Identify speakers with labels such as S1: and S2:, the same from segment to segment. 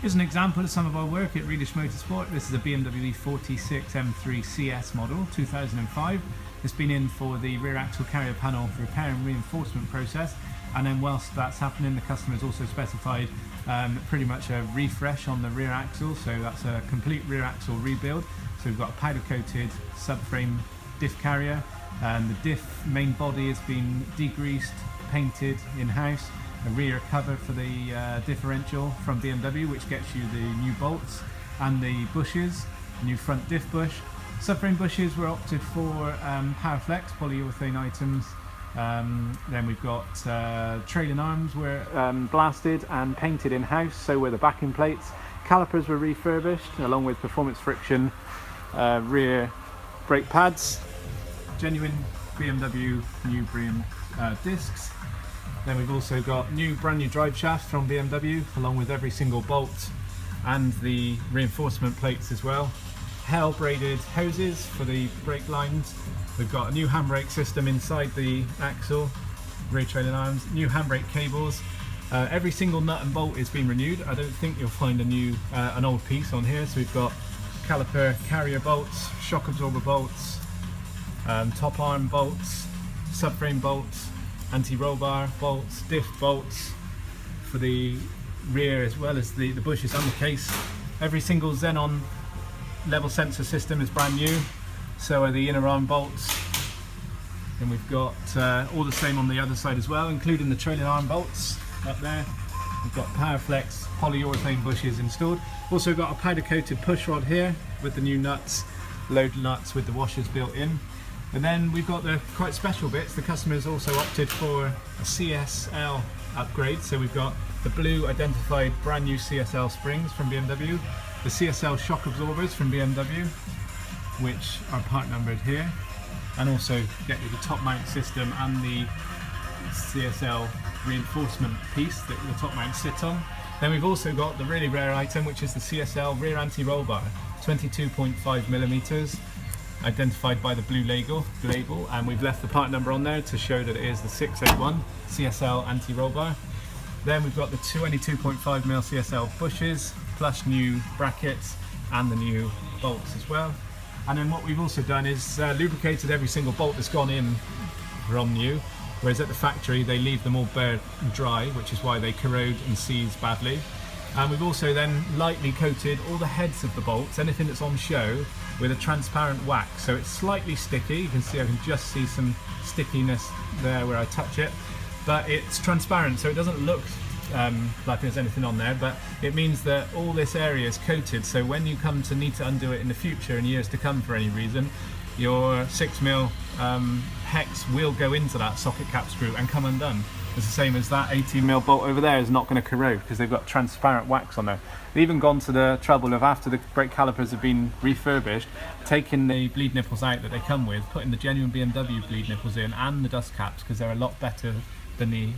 S1: Here's an example of some of our work at Redish Motorsport. This is a BMW E46 M3 CS model, 2005. It's been in for the rear axle carrier panel repair and reinforcement process, and then whilst that's happening, the customer has also specified pretty much a refresh on the rear axle, so that's a complete rear axle rebuild. So we've got a powder coated subframe diff carrier, and the diff main body has been degreased, painted in-house, a rear cover for the differential from BMW, which gets you the new bolts and the bushes, new front diff bush. Subframe bushes were opted for Powerflex polyurethane items. Then we've got trailing arms were blasted and painted in-house, so were the backing plates. Calipers were refurbished along with performance friction rear brake pads, genuine BMW new brim discs. Then we've also got brand new drive shafts from BMW, along with every single bolt and the reinforcement plates as well. Hell braided hoses for the brake lines. We've got a new handbrake system inside the axle, rear trailing arms, new handbrake cables. Every single nut and bolt is being renewed. I don't think you'll find an old piece on here. So we've got caliper carrier bolts, shock absorber bolts, top arm bolts, subframe bolts, anti-roll bar bolts, diff bolts for the rear, as well as the bushes and the case. Every single xenon level sensor system is brand new, so are the inner arm bolts. And we've got all the same on the other side as well, including the trailing arm bolts up there. We've got Powerflex polyurethane bushes installed. Also got a powder coated push rod here with the new nuts, load nuts with the washers built in. And then we've got the quite special bits. The customer's also opted for a CSL upgrade. So we've got the blue identified brand new CSL springs from BMW, the CSL shock absorbers from BMW, which are part numbered here, and also get you the top mount system and the CSL reinforcement piece that the top mount sits on. Then we've also got the really rare item, which is the CSL rear anti-roll bar, 22.5 millimeters. Identified by the blue label, and we've left the part number on there to show that it is the 681 CSL anti-roll bar. Then we've got the 22.5mm CSL bushes, plus new brackets and the new bolts as well. And then what we've also done is lubricated every single bolt that's gone in from new, whereas at the factory they leave them all bare and dry, which is why they corrode and seize badly. And we've also then lightly coated all the heads of the bolts, anything that's on show, with a transparent wax. So it's slightly sticky. You can see, I can just see some stickiness there where I touch it, but it's transparent, so it doesn't look like there's anything on there, but it means that all this area is coated, so when you come to need to undo it in the future, in years to come for any reason, your 6mm hex will go into that socket cap screw and come undone. It's the same as that 18mm bolt over there is not going to corrode because they've got transparent wax on there. They've even gone to the trouble of, after the brake calipers have been refurbished, taking the bleed nipples out that they come with, putting the genuine BMW bleed nipples in and the dust caps, because they're a lot better than the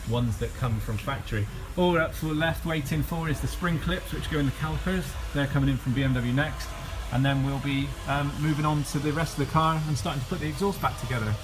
S1: ones that come from factory. All we're up for left waiting for is the spring clips, which go in the calipers. They're coming in from BMW next, and then we'll be moving on to the rest of the car and starting to put the exhaust back together.